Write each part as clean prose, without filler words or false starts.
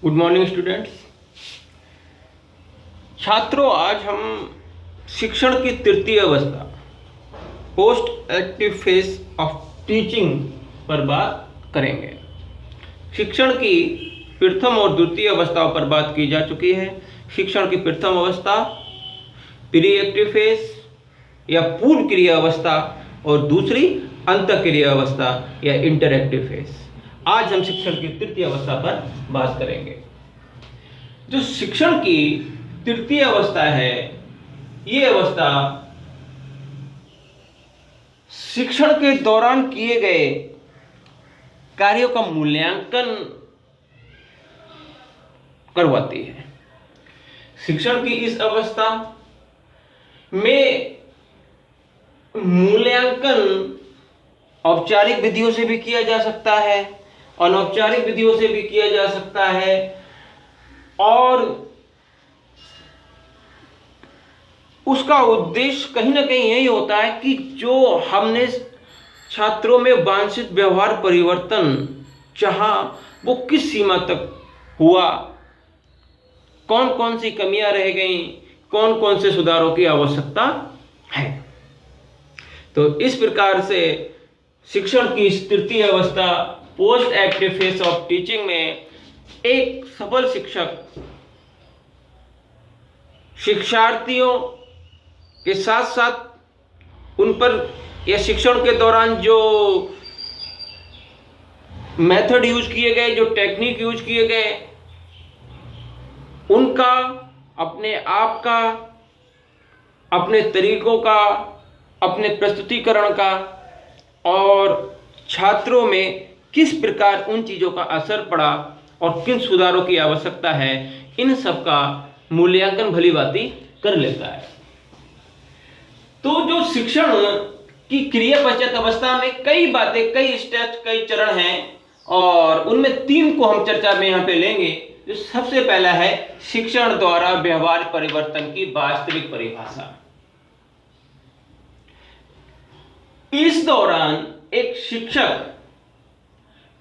Good morning students. छात्रों, आज हम शिक्षण की तृतीय अवस्था post active phase of teaching पर बात करेंगे। शिक्षण की प्रथम और द्वितीय अवस्थाओं पर बात की जा चुकी है। शिक्षण की प्रथम अवस्था प्री एक्टिव फेज या पूर्व क्रिया अवस्था और दूसरी अंत क्रिया अवस्था या इंटरएक्टिव फेज। आज हम शिक्षण की तृतीय अवस्था पर बात करेंगे। जो शिक्षण की तृतीय अवस्था है, ये अवस्था शिक्षण के दौरान किए गए कार्यों का मूल्यांकन करवाती है। शिक्षण की इस अवस्था में मूल्यांकन औपचारिक विधियों से भी किया जा सकता है, अनौपचारिक विधियों से भी किया जा सकता है और उसका उद्देश्य कहीं ना कहीं यही होता है कि जो हमने छात्रों में वांछित व्यवहार परिवर्तन चाहा वो किस सीमा तक हुआ, कौन कौन सी कमियां रह गईं, कौन कौन से सुधारों की आवश्यकता है। तो इस प्रकार से शिक्षण की तृतीय अवस्था post active phase of teaching में एक सफल शिक्षक शिक्षार्थियों के साथ साथ उन पर या शिक्षण के दौरान जो मेथड यूज किए गए, जो टेक्निक यूज किए गए, उनका, अपने आप का, अपने तरीकों का, अपने प्रस्तुतिकरण का और छात्रों में किस प्रकार उन चीज़ों का असर पड़ा और किन सुधारों की आवश्यकता है, इन सब का मूल्यांकन भली भांति कर लेता है। तो जो शिक्षण की क्रिया पश्चात अवस्था में कई बातें, कई स्टेप्स, कई चरण हैं और उनमें 3 को हम चर्चा में यहाँ पे लेंगे। जो सबसे पहला है शिक्षण द्वारा व्यवहार परिवर्तन की वास्तविक परिभाषा। इस दौरान एक शिक्षक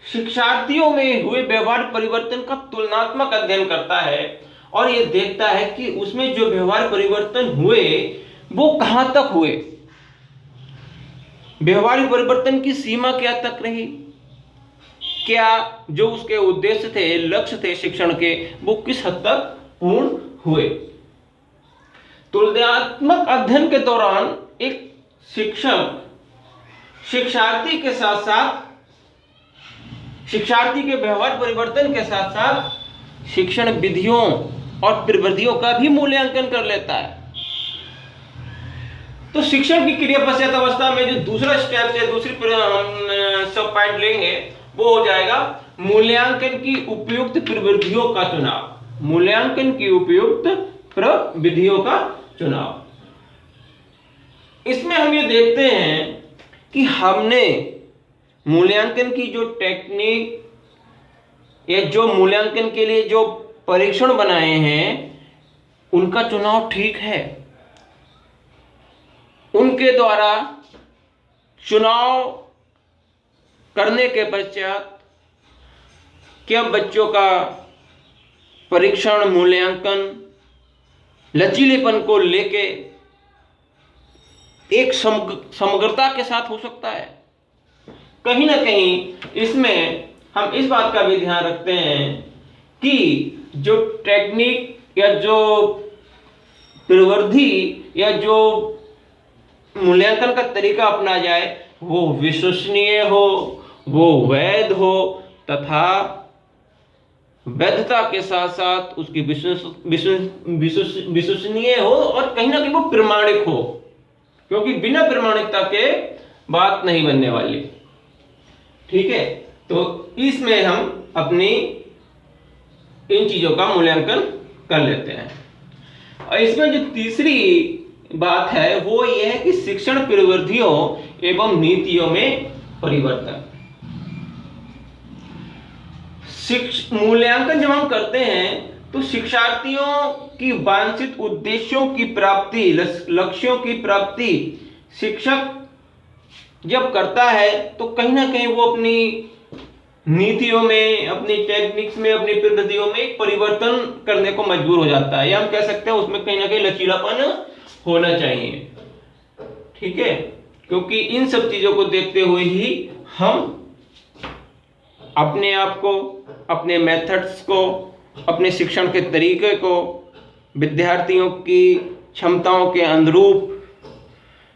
शिक्षार्थियों में हुए व्यवहार परिवर्तन का तुलनात्मक अध्ययन करता है और यह देखता है कि उसमें जो व्यवहार परिवर्तन हुए वो कहां तक हुए, व्यवहार परिवर्तन की सीमा क्या तक रही, क्या जो उसके उद्देश्य थे, लक्ष्य थे शिक्षण के, वो किस हद तक पूर्ण हुए। तुलनात्मक अध्ययन के दौरान एक शिक्षक शिक्षार्थी के साथ साथ, शिक्षार्थी के व्यवहार परिवर्तन के साथ साथ शिक्षण विधियों और प्रविधियों का भी मूल्यांकन कर लेता है। तो शिक्षण की क्रिया पश्चात अवस्था में जो दूसरा स्टेप है, दूसरी सब पॉइंट लेंगे, वो हो जाएगा मूल्यांकन की उपयुक्त प्रविधियों का चुनाव। मूल्यांकन की उपयुक्त प्रविधियों का चुनाव। इसमें हम ये देखते हैं कि हमने मूल्यांकन की जो टेक्निक या जो मूल्यांकन के लिए जो परीक्षण बनाए हैं, उनका चुनाव ठीक है। उनके द्वारा चुनाव करने के पश्चात क्या बच्चों का परीक्षण, मूल्यांकन लचीलेपन को लेके एक समग्रता के साथ हो सकता है। कहीं ना कहीं इसमें हम इस बात का भी ध्यान रखते हैं कि जो टेक्निक या जो प्रविधि या जो मूल्यांकन का तरीका अपना जाए वो विश्वसनीय हो, वो वैध हो तथा वैधता के साथ साथ उसकी विश्वसनीय हो और कहीं ना कहीं वो प्रमाणिक हो, क्योंकि बिना प्रमाणिकता के बात नहीं बनने वाली। ठीक है, तो इसमें हम अपनी इन चीजों का मूल्यांकन कर लेते हैं। और इसमें जो तीसरी बात है वो ये है कि शिक्षण प्रविधियों एवं नीतियों में परिवर्तन। मूल्यांकन जब हम करते हैं तो शिक्षार्थियों की वांछित उद्देश्यों की प्राप्ति, लक्ष्यों की प्राप्ति शिक्षक जब करता है तो कहीं ना कहीं वो अपनी नीतियों में, अपनी टेक्निक्स में, अपनी पद्धतियों में एक परिवर्तन करने को मजबूर हो जाता है, या हम कह सकते हैं उसमें कहीं ना कहीं लचीलापन होना चाहिए। ठीक है, क्योंकि इन सब चीजों को देखते हुए ही हम अपने आप को, अपने मेथड्स को, अपने शिक्षण के तरीके को विद्यार्थियों की क्षमताओं के अनुरूप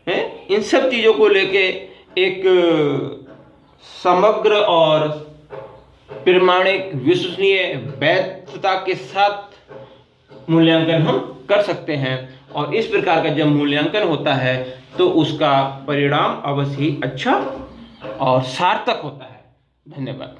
है, इन सब चीजों को लेके एक समग्र और प्रमाणिक, विश्वसनीय, वैधता के साथ मूल्यांकन हम कर सकते हैं। और इस प्रकार का जब मूल्यांकन होता है तो उसका परिणाम अवश्य ही अच्छा और सार्थक होता है। धन्यवाद।